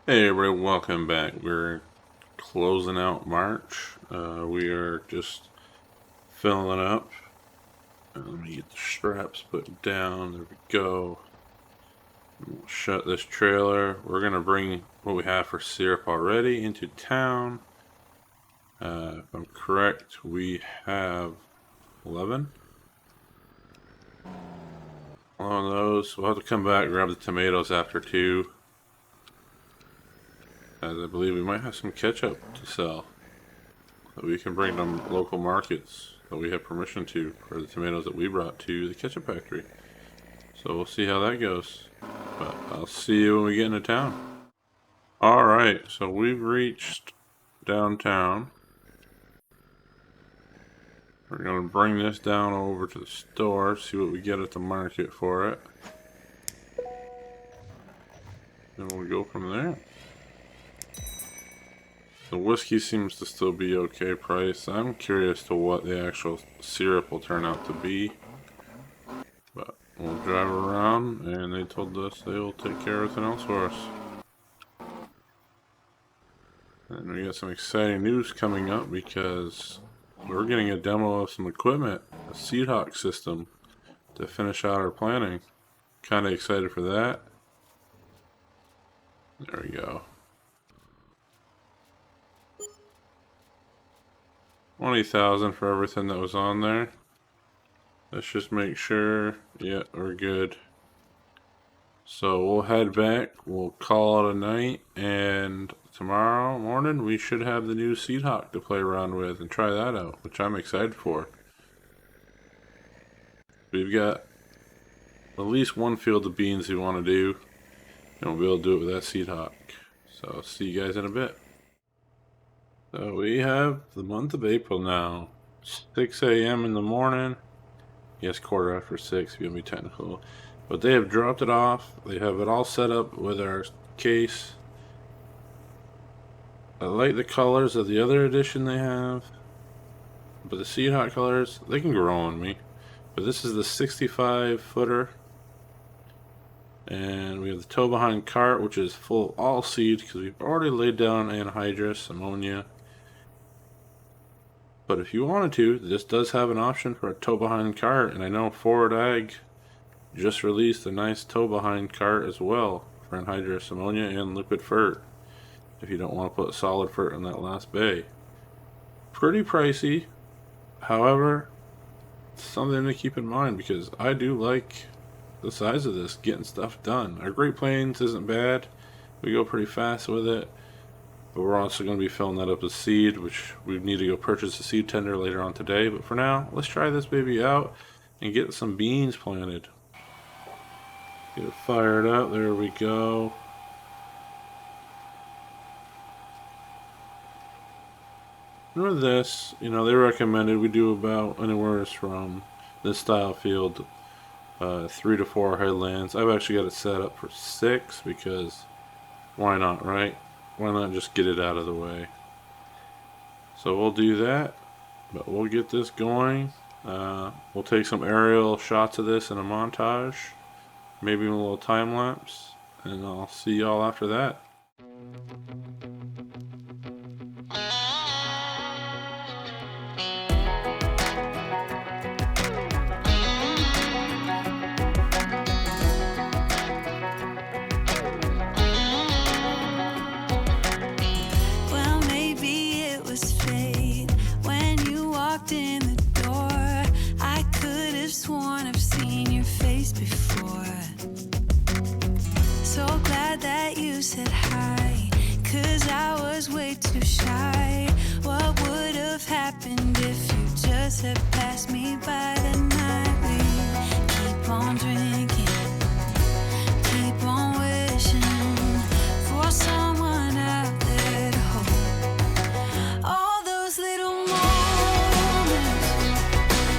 Hey everybody, welcome back. We're closing out March. We are just filling up. Let me get the straps put down. There we go. We'll shut this trailer. We're going to bring what we have for syrup already into town. If I'm correct, we have 11. 11 of those. We'll have to come back and grab the tomatoes after too. As I believe we might have some ketchup to sell that we can bring to local markets that we have permission to for the tomatoes that we brought to the ketchup factory. So we'll see how that goes. But I'll see you when we get into town. Alright, so we've reached downtown. We're going to bring this down over to the store, see what we get at the market for it. And we'll go from there. The whiskey seems to still be okay price. I'm curious to what the actual syrup will turn out to be. But we'll drive around, and they told us they will take care of everything else for us. And we got some exciting news coming up because we're getting a demo of some equipment, a Seed Hawk system, to finish out our planning. Kind of excited for that. There we go. 20,000 for everything that was on there. Let's just make sure, yeah, we're good. So we'll head back, we'll call it a night, and tomorrow morning we should have the new Seed Hawk to play around with and try that out, which I'm excited for. We've got at least one field of beans we want to do, and we'll be able to do it with that Seed Hawk. So see you guys in a bit. So we have the month of April now, 6 a.m. in the morning. Yes, quarter after 6, if you want to be technical. But they have dropped it off. They have it all set up with our case. I like the colors of the other edition they have. But the Seed Hawk colors, they can grow on me. But this is the 65 footer. And we have the tow behind cart, which is full of all seeds because we've already laid down anhydrous ammonia. But if you wanted to, this does have an option for a tow behind cart, and I know Forward Ag just released a nice tow behind cart as well for anhydrous ammonia and liquid fert. If you don't want to put solid fert in that last bay, pretty pricey. However, something to keep in mind because I do like the size of this, getting stuff done. Our Great Plains isn't bad. We go pretty fast with it. But we're also going to be filling that up with seed, which we need to go purchase a seed tender later on today. But for now, let's try this baby out and get some beans planted. Get it fired up. There we go. Remember this, they recommended we do about anywhere from this style field 3 to 4 headlands. I've actually got it set up for 6 because why not, right? Why not just get it out of the way? So we'll do that, but we'll get this going. We'll take some aerial shots of this in a montage, maybe a little time lapse, and I'll see y'all after that. Said hi, 'cause I was way too shy. What would have happened if you just had passed me by the night? We keep on drinking, keep on wishing for someone out there to hold. All those little moments,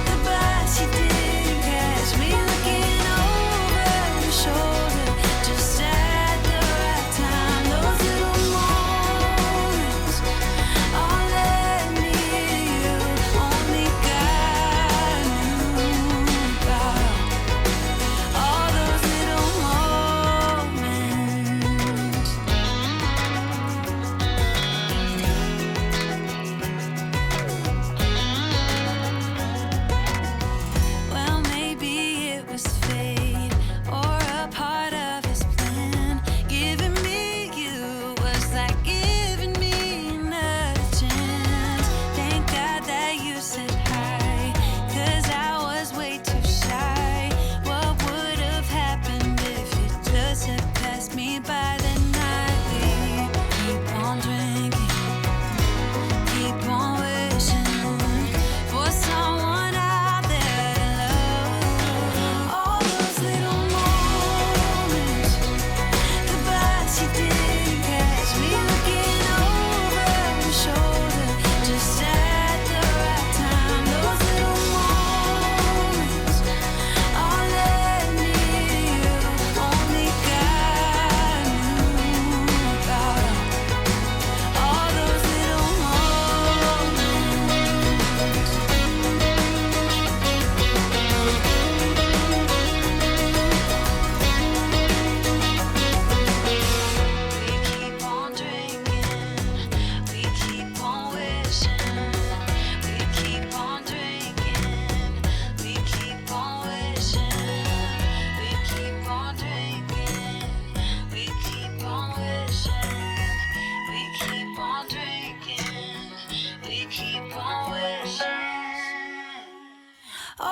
the bus you didn't catch me looking over your shoulder, just all led me to you, only God.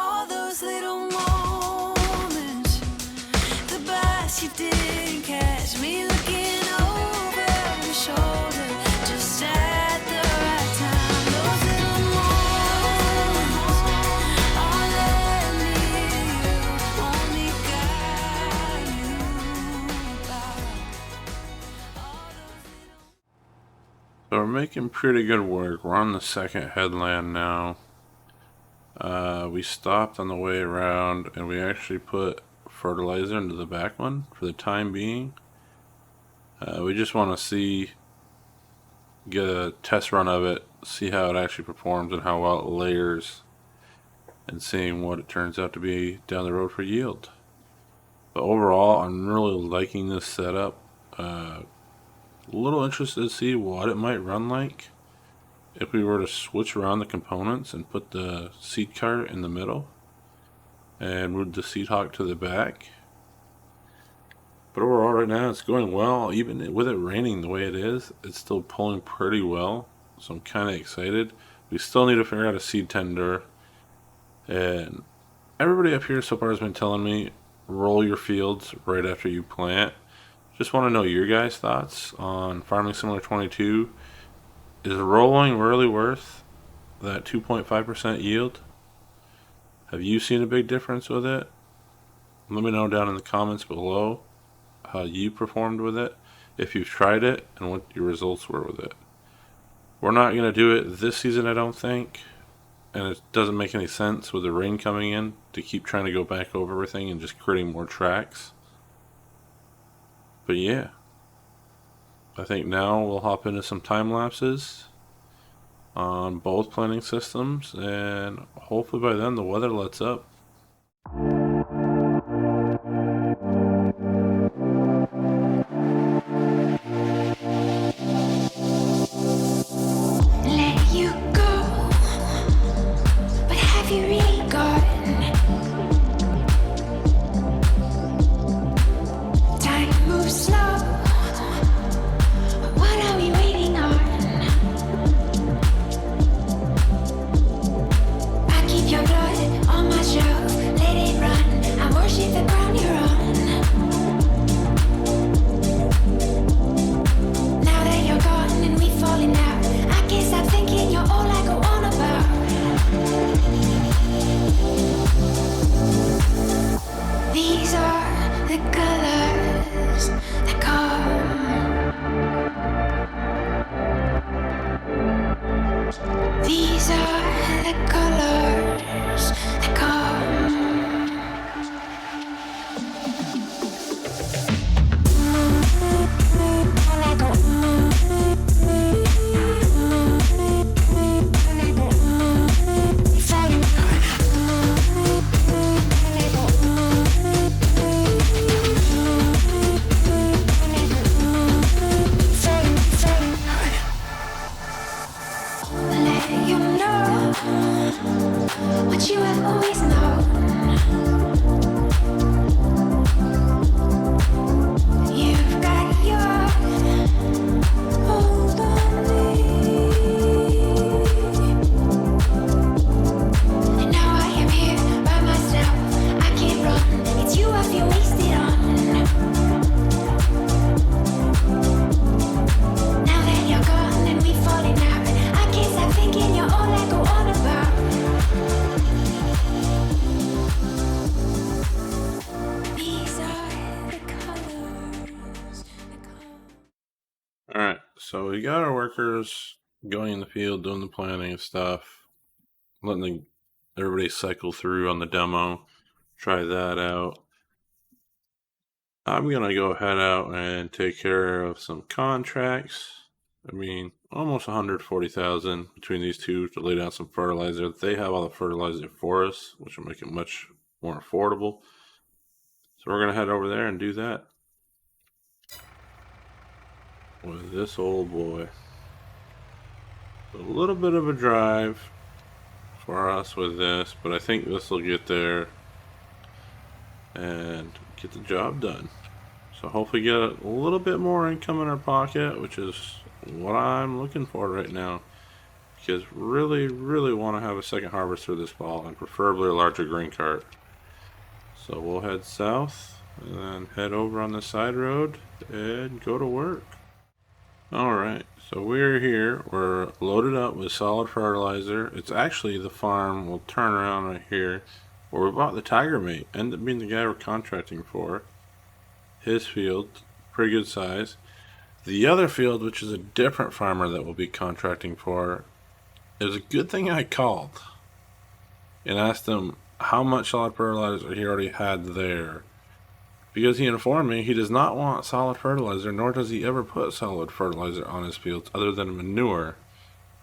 all those little moments, the bus you didn't catch me looking over your shoulder, just at the right time. Those little moments, all that near you, only God knew about. All those little. So we're making pretty good work. We're on the second headland now. We stopped on the way around and we actually put fertilizer into the back one for the time being. We just want to get a test run of it, see how it actually performs and how well it layers, and seeing what it turns out to be down the road for yield. But overall, I'm really liking this setup. A little interested to see what it might run like if we were to switch around the components and put the seed cart in the middle and move the seed hawk to the back. But overall right now it's going well. Even with it raining the way it is, it's still pulling pretty well. So I'm kind of excited. We still need to figure out a seed tender. And everybody up here so far has been telling me roll your fields right after you plant. Just want to know your guys' thoughts on Farming Simulator 22. Is rolling really worth that 2.5% yield? Have you seen a big difference with it? Let me know down in the comments below how you performed with it, if you've tried it, and what your results were with it. We're not going to do it this season, I don't think, and it doesn't make any sense with the rain coming in to keep trying to go back over everything and just creating more tracks. But yeah, I think now we'll hop into some time lapses on both planting systems, and hopefully by then the weather lets up. Let you go, but have you really gone? Time moves slow. What are we waiting on? I keep your blood on my shelf, let it run. I worship the ground you're on. Now that you're gone and we've fallen out, I can't stop thinking you're all I go on about. These are the colors that come. These are the colors that come. Let you know what you have always known. You've got your hold on me, and now I am here by myself. I can't run. It's you I feel wasted on. Now that you're gone and we've fallen out, I can't stop thinking you're all I go on about. These are the colors that come. Alright, so we got our workers going in the field, doing the planting and stuff, letting everybody cycle through on the demo, try that out. I'm gonna go head out and take care of some contracts. I mean, almost 140,000 between these two to lay down some fertilizer. They have all the fertilizer for us, which will make it much more affordable. So we're gonna head over there and do that with this old boy. A little bit of a drive for us with this, but I think this will get there and get the job done. So hopefully get a little bit more income in our pocket, which is what I'm looking for right now. because really want to have a second harvester this fall, and preferably a larger grain cart. So we'll head south and then head over on the side road and go to work. Alright, so we're here. We're loaded up with solid fertilizer. It's actually the farm, we'll turn around right here, where we bought the Tiger Mate. Ended up being the guy we're contracting for. His field, pretty good size. The other field, which is a different farmer that we'll be contracting for, it was a good thing I called and asked him how much solid fertilizer he already had there. Because he informed me he does not want solid fertilizer, nor does he ever put solid fertilizer on his fields other than manure.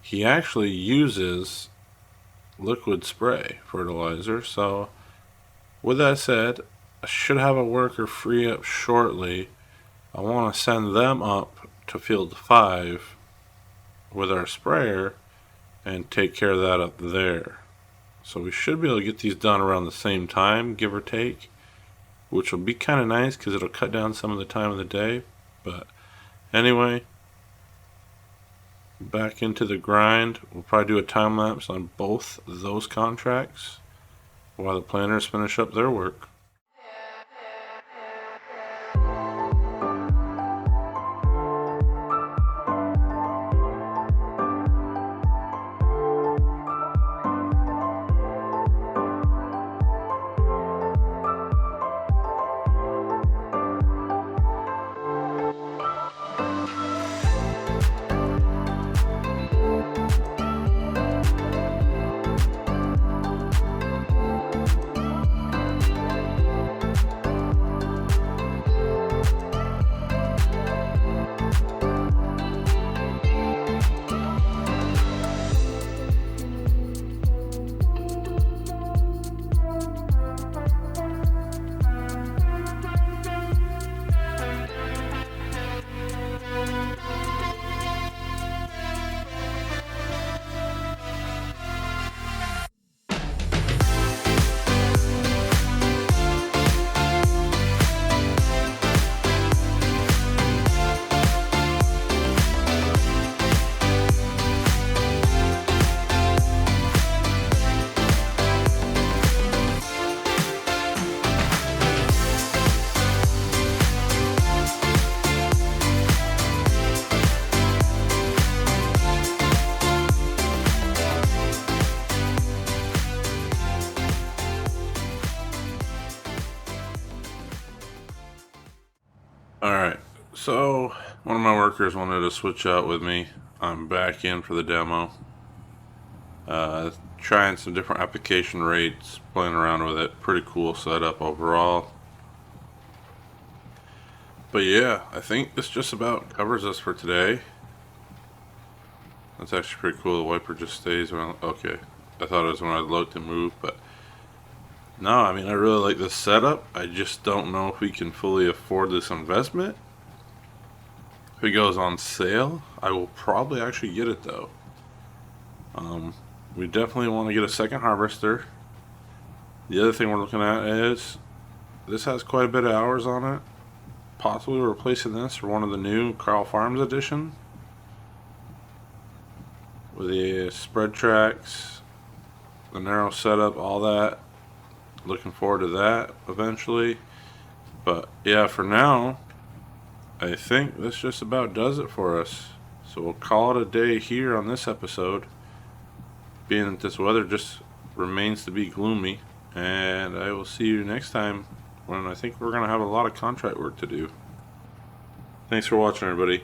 He actually uses liquid spray fertilizer. So with that said, I should have a worker free up shortly. I want to send them up to field 5 with our sprayer and take care of that up there. So we should be able to get these done around the same time, give or take, which will be kind of nice because it'll cut down some of the time of the day. But anyway, back into the grind. We'll probably do a time lapse on both those contracts while the planners finish up their work. Alright, so one of my workers wanted to switch out with me. I'm back in for the demo. Trying some different application rates, playing around with it. Pretty cool setup overall. But yeah, I think this just about covers us for today. That's actually pretty cool. The wiper just stays when okay. I thought it was when I load to move, but no, I mean, I really like this setup. I just don't know if we can fully afford this investment. If it goes on sale, I will probably actually get it though. We definitely want to get a second harvester. The other thing we're looking at is this has quite a bit of hours on it. Possibly replacing this for one of the new Carl Farms edition with the spread tracks, the narrow setup, all that. Looking forward to that eventually. But yeah, for now, I think this just about does it for us. So we'll call it a day here on this episode, being that this weather just remains to be gloomy. And I will see you next time when I think we're going to have a lot of contract work to do. Thanks for watching, everybody.